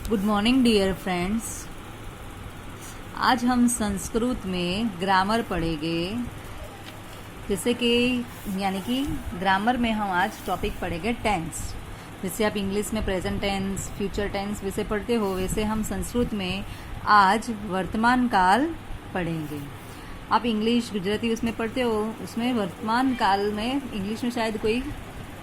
Good morning dear friends. आज हम संस्कृत में ग्रामर पढ़ेंगे। जैसे कि यानी कि ग्रामर में हम आज टॉपिक पढ़ेंगे टेंस। जैसे आप इंग्लिश में प्रेजेंट टेंस, फ्यूचर टेंस वैसे पढ़ते हो, वैसे हम संस्कृत में आज वर्तमान काल पढ़ेंगे। आप इंग्लिश गुजराती उसमें पढ़ते हो, उसमें वर्तमान काल में इंग्लिश में शायद कोई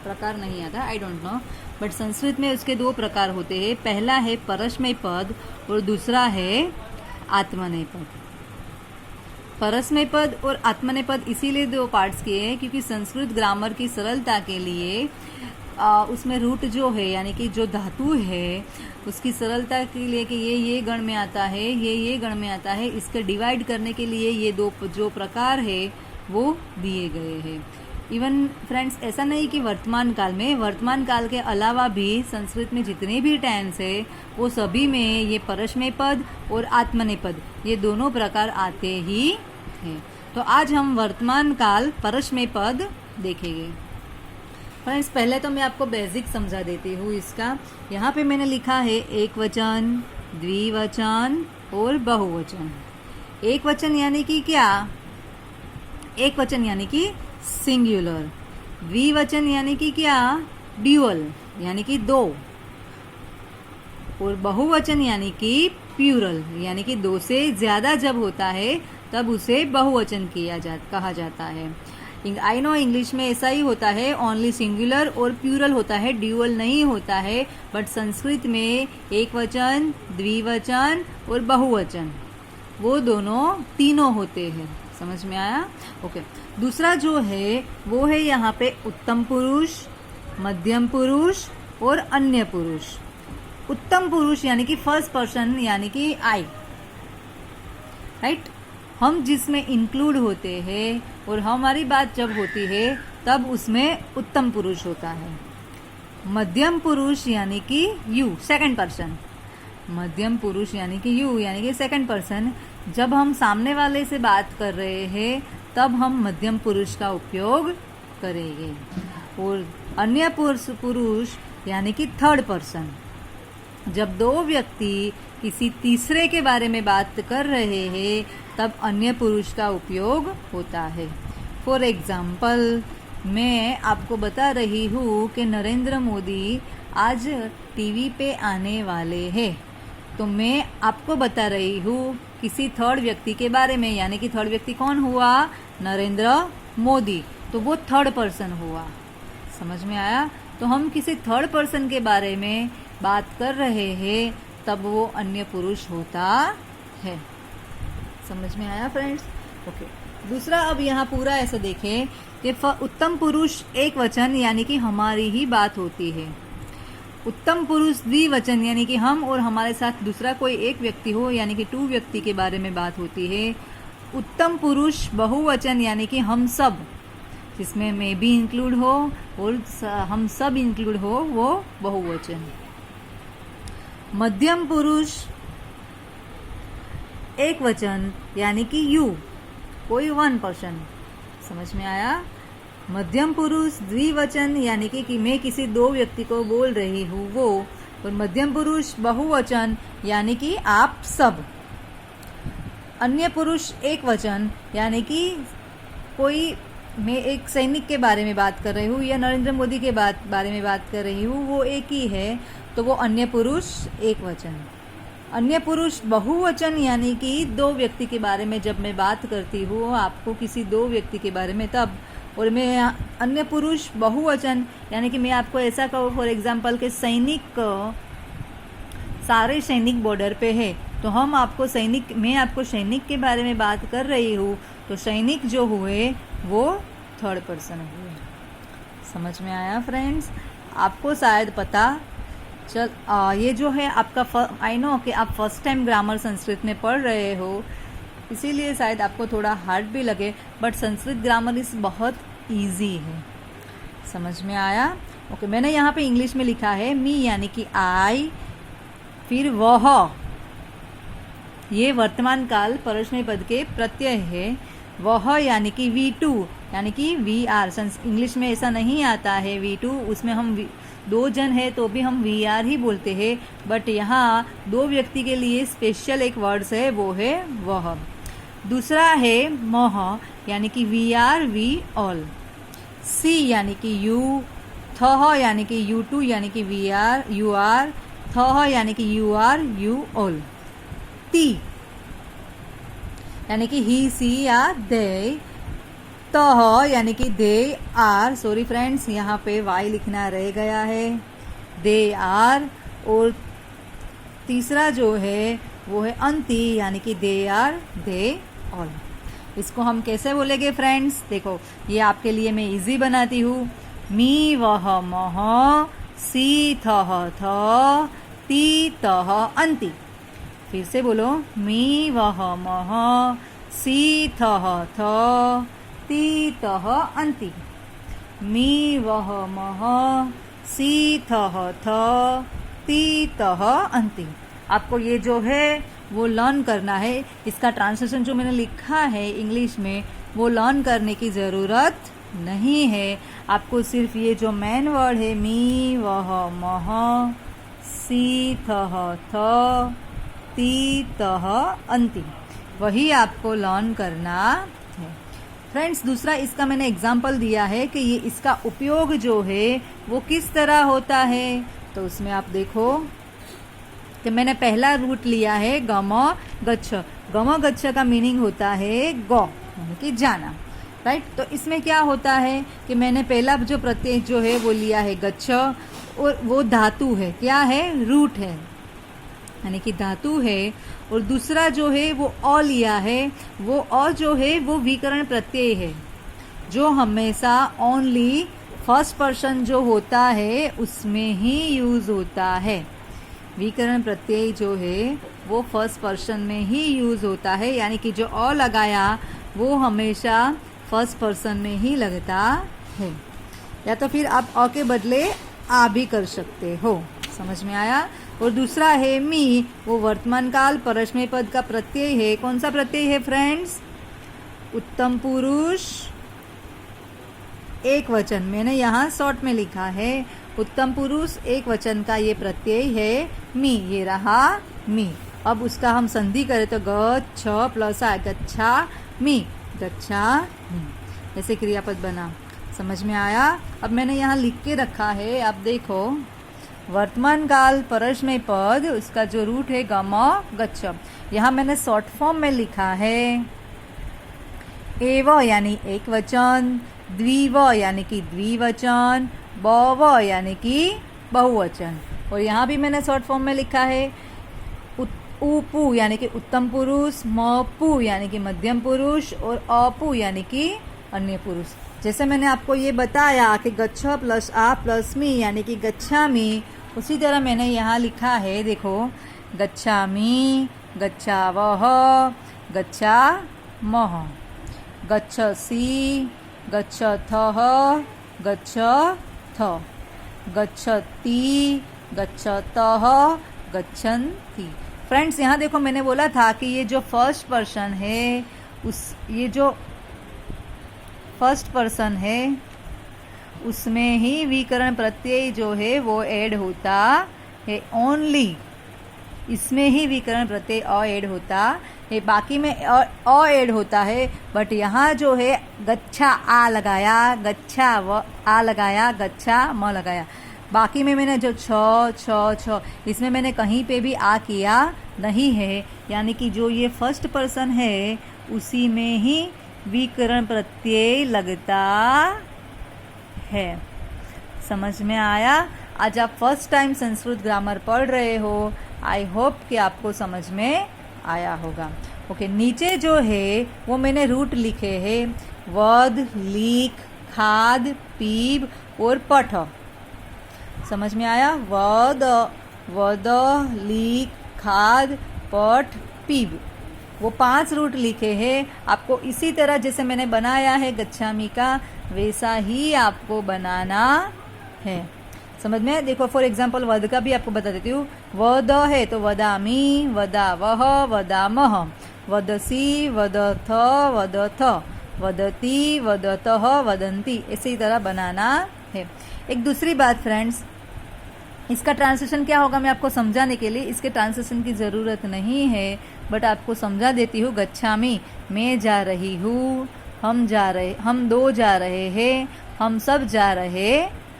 प्रकार नहीं आता, I don't know, but Sanskrit में उसके दो प्रकार होते हैं। पहला है परस्मय पद और दूसरा है आत्मनेय पद। परस्मय पद और आत्मनेय पद इसीलिए दो पार्ट्स किए हैं क्योंकि संस्कृत ग्रामर की सरलता के लिए उसमें रूट जो है यानी कि जो धातु है उसकी सरलता के लिए कि ये गण में आता है, ये गण में आता है, इसके डिवाइड करने के लिए ये दो जो प्रकार है वो दिए गए हैं। इवन फ्रेंड्स ऐसा नहीं कि वर्तमान काल के अलावा भी संस्कृत में जितने भी टेंस है वो सभी में ये परस्मय पद और आत्मनेय पद ये दोनों प्रकार आते ही हैं। तो आज हम वर्तमान काल परस्मय पद देखेंगे। फ्रेंड्स पहले तो मैं आपको बेसिक समझा देती हूँ इसका। यहाँ पे मैंने लिखा है एक वचन, द्विवचन और बहुवचन। एक वचन यानी कि क्या? एक वचन यानी कि सिंगुलर। द्विवचन यानी कि क्या? ड्यूअल यानी कि दो। और बहुवचन यानी कि प्लूरल यानी कि दो से ज्यादा जब होता है तब उसे बहुवचन कहा जाता है। आई नो इंग्लिश में ऐसा ही होता है, ओनली सिंगुलर और प्लूरल होता है, ड्यूअल नहीं होता है। बट संस्कृत में एक वचन, द्विवचन और बहुवचन वो दोनों तीनों होते हैं। समझ में आया? ओके। दूसरा जो है वो है यहाँ पे उत्तम पुरुष, मध्यम पुरुष और अन्य पुरुष। उत्तम पुरुष यानी कि फर्स्ट पर्सन यानी कि आई, राइट, हम जिसमें इंक्लूड होते हैं और हमारी बात जब होती है तब उसमें उत्तम पुरुष होता है। मध्यम पुरुष यानी कि यू, सेकंड पर्सन। मध्यम पुरुष यानी कि यू यानी कि सेकंड पर्सन। जब हम सामने वाले से बात कर रहे हैं तब हम मध्यम पुरुष का उपयोग करेंगे। और अन्य पुरुष यानी कि थर्ड पर्सन। जब दो व्यक्ति किसी तीसरे के बारे में बात कर रहे हैं तब अन्य पुरुष का उपयोग होता है। फॉर एग्जाम्पल मैं आपको बता रही हूँ कि नरेंद्र मोदी आज टीवी पे आने वाले हैं, तो मैं आपको बता रही हूँ किसी थर्ड व्यक्ति के बारे में, यानी कि थर्ड व्यक्ति कौन हुआ? नरेंद्र मोदी। तो वो थर्ड पर्सन हुआ। समझ में आया? तो हम किसी थर्ड पर्सन के बारे में बात कर रहे हैं तब वो अन्य पुरुष होता है। समझ में आया फ्रेंड्स? ओके। दूसरा अब यहाँ पूरा ऐसा देखें कि उत्तम पुरुष एक वचन यानी कि हमारी ही बात होती है। उत्तम पुरुष द्विवचन यानी कि हम और हमारे साथ दूसरा कोई एक व्यक्ति हो यानी कि टू व्यक्ति के बारे में बात होती है। उत्तम पुरुष बहुवचन यानी कि हम सब, जिसमें मैं भी इंक्लूड हो और हम सब इंक्लूड हो, वो बहुवचन। मध्यम पुरुष एक वचन यानी कि यू, कोई वन पर्सन। समझ में आया? मध्यम पुरुष द्विवचन यानी कि मैं किसी दो व्यक्ति को बोल रही हूँ वो। और मध्यम पुरुष बहुवचन यानी कि आप सब। अन्य पुरुष एक वचन यानी कि कोई, मैं एक सैनिक के बारे में बात कर रही हूँ या नरेंद्र मोदी के बारे में बात कर रही हूँ, वो एक ही है, तो वो अन्य पुरुष एक वचन। अन्य पुरुष बहुवचन यानी कि दो व्यक्ति के बारे में जब मैं बात करती हूँ आपको किसी दो व्यक्ति के बारे में तब। और मैं अन्य पुरुष बहुवचन यानी कि मैं आपको ऐसा कहूँ फॉर एग्जांपल कि सैनिक, सारे सैनिक बॉर्डर पे है, तो मैं आपको सैनिक के बारे में बात कर रही हूँ, तो सैनिक जो हुए वो थर्ड पर्सन हुए। समझ में आया फ्रेंड्स? आपको शायद पता ये जो है आपका आई नो कि आप फर्स्ट टाइम ग्रामर संस्कृत में पढ़ रहे हो, इसीलिए शायद आपको थोड़ा हार्ड भी लगे, बट संस्कृत ग्रामर इस बहुत इजी है। समझ में आया? ओके। मैंने यहाँ पे इंग्लिश में लिखा है मी यानी कि आई, फिर वह, ये वर्तमान काल परस्मय पद के प्रत्यय है। वह यानी कि V2 यानी कि वी आर। इंग्लिश में ऐसा नहीं आता है V2, उसमें हम दो जन है तो भी हम वी आर ही बोलते हैं, बट यहाँ दो व्यक्ति के लिए स्पेशल एक वर्ड्स है, वो है वह। दूसरा है मोह, यानी कि वी आर वी ऑल। सी यानी कि यू, थ यानी कि यू टू यानी कि वी आर यू आर, थ यानी कि यू आर यू ऑल। ती यानी कि ही सी या दे, तह यानी कि दे आर, सॉरी फ्रेंड्स यहाँ पे वाई लिखना रह गया है, दे आर। और तीसरा जो है वो है अंति, यानी कि दे आर दे ऑल। इसको हम कैसे बोलेंगे फ्रेंड्स, देखो ये आपके लिए मैं इजी बनाती हूँ। मी वह मह, सी थह थ, ती तह अंति। फिर से बोलो, मी वह मह, सी थह थ, ती तह अंति। मी वह मह, सी थह थ, ती तह अंति। आपको ये जो है वो लर्न करना है। इसका ट्रांसलेशन जो मैंने लिखा है इंग्लिश में वो लर्न करने की ज़रूरत नहीं है। आपको सिर्फ ये जो मेन वर्ड है मी वह मह, सी थह थ, ती तह अंति, वही आपको लर्न करना है फ्रेंड्स। दूसरा इसका मैंने एग्जाम्पल दिया है कि ये इसका उपयोग जो है वो किस तरह होता है। तो उसमें आप देखो कि मैंने पहला रूट लिया है गम गच्छ। गम गच्छ का मीनिंग होता है गो, यानी कि जाना, राइट। तो इसमें क्या होता है कि मैंने पहला जो प्रत्यय जो है वो लिया है गच्छ, और वो धातु है, क्या है, रूट है, यानी कि धातु है। और दूसरा जो है वो अ लिया है, वो अ जो है वो विकर्ण प्रत्यय है, जो हमेशा ओनली फर्स्ट पर्सन जो होता है उसमें ही यूज होता है। विकर्ण प्रत्यय जो है वो फर्स्ट पर्सन में ही यूज होता है, यानी कि जो अ लगाया वो हमेशा फर्स्ट पर्सन में ही लगता है। या तो फिर आप अ के बदले आ भी कर सकते हो, समझ में आया। और दूसरा है मी, वो वर्तमान काल परस्मय पद का प्रत्यय है। कौन सा प्रत्यय है फ्रेंड्स, उत्तम पुरुष एक वचन। मैंने यहाँ शॉर्ट में लिखा है उत्तम पुरुष एक वचन का ये प्रत्यय है मी, ये रहा मी। अब उसका हम संधि करें तो गच्छ प्लस आ गच्छा मी, गच्छा मी, ऐसे क्रियापद बना, समझ में आया। अब मैंने यहाँ लिख के रखा है, आप देखो वर्तमान काल परस्मय पद, उसका जो रूट है गम गच्छ। यहाँ मैंने शॉर्ट फॉर्म में लिखा है एव यानी एक वचन, द्विव यानी कि द्विवचन, बव यानी कि बहुवचन। और यहाँ भी मैंने शॉर्ट फॉर्म में लिखा है उपु यानी कि उत्तम पुरुष, मपु यानी कि मध्यम पुरुष, और अपु यानी कि अन्य पुरुष। जैसे मैंने आपको ये बताया कि गच्छ प्लस आ प्लस मी यानी कि गच्छामि, उसी तरह मैंने यहाँ लिखा है, देखो गच्छामि, गच्छावह, गच्छामः, गच्छसि, गच्छथः, गच्छथ, गच्छति, गच्छतः, गच्छन्ति। फ्रेंड्स यहाँ देखो मैंने बोला था कि ये जो फर्स्ट पर्सन है ये जो फर्स्ट पर्सन है उसमें ही विकर्ण प्रत्यय जो है वो ऐड होता है, ओनली इसमें ही विकर्ण प्रत्यय अ ऐड होता है, बाकी में अ ऐड होता है। बट यहाँ जो है गच्छा आ लगाया, गच्छा व आ लगाया, गच्छा म लगाया। बाकी में मैंने जो छ इसमें मैंने कहीं पे भी आ किया नहीं है, यानी कि जो ये फर्स्ट पर्सन है उसी में ही विकर्ण प्रत्यय लगता है। समझ में आया। आज आप फर्स्ट टाइम संस्कृत ग्रामर पढ़ रहे हो, आई होप कि आपको समझ में आया होगा। ओके, नीचे जो है वो मैंने रूट लिखे हैं वध, लीक, खाद, पीब और पठ। समझ में आया। वद, वद, लीक, खाद, पठ, पीब, वो 5 रूट लिखे हैं। आपको इसी तरह जैसे मैंने बनाया है गच्छामि का वैसा ही आपको बनाना है। समझ में। देखो फॉर एग्जाम्पल वद का भी आपको बता देती हूँ। वद है तो वदामि, वदावह, वदामह, वदसी, वदथ, वदथ, वदति, वदतः, वदंती, इसी तरह बनाना है। एक दूसरी बात फ्रेंड्स, इसका ट्रांसलेशन क्या होगा मैं आपको समझाने के लिए, इसके ट्रांसलेशन की ज़रूरत नहीं है, बट आपको समझा देती हूँ। गच्छामि, मैं जा रही हूँ, हम दो जा रहे हैं, हम सब जा रहे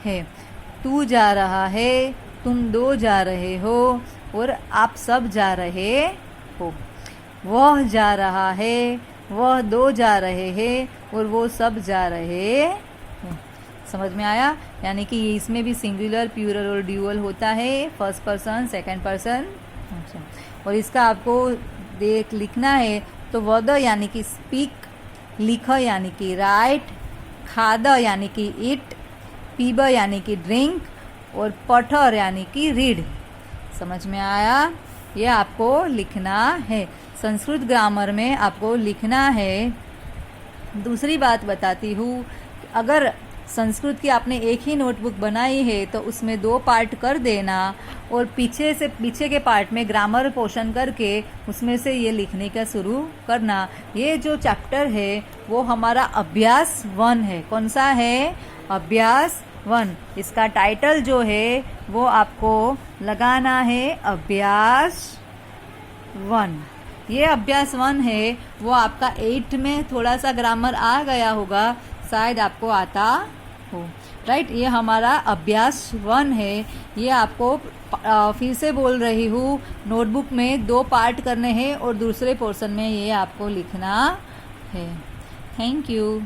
हैं। तू जा रहा है, तुम दो जा रहे हो, और आप सब जा रहे हो। वह जा रहा है, वह दो जा रहे हैं, और वो सब जा रहे हैं। समझ में आया? यानी कि इसमें भी सिंगुलर, प्लूरल और ड्यूअल होता है, फर्स्ट पर्सन, सेकंड पर्सन। और इसका आपको लिखना है तो वद यानी कि स्पीक, लिख यानी कि राइट, खाद यानी कि ईट, पीब यानी कि ड्रिंक, और पठर यानी कि रीड। समझ में आया? ये आपको लिखना है। संस्कृत ग्रामर में आपको लिखना है। दूसरी बात बताती हूँ, अगर संस्कृत की आपने एक ही नोटबुक बनाई है तो उसमें 2 पार्ट कर देना, और पीछे के पार्ट में ग्रामर पोर्शन करके उसमें से ये लिखने का शुरू करना। ये जो चैप्टर है वो हमारा अभ्यास 1 है। कौन सा है? अभ्यास 1। इसका टाइटल जो है वो आपको लगाना है अभ्यास 1। ये अभ्यास 1 है, वो आपका 8 में थोड़ा सा ग्रामर आ गया होगा, शायद आपको आता हो, राइट। ये हमारा अभ्यास 1 है। ये आपको फिर से बोल रही हूँ, नोटबुक में 2 पार्ट करने हैं और दूसरे पोर्शन में ये आपको लिखना है। Thank you.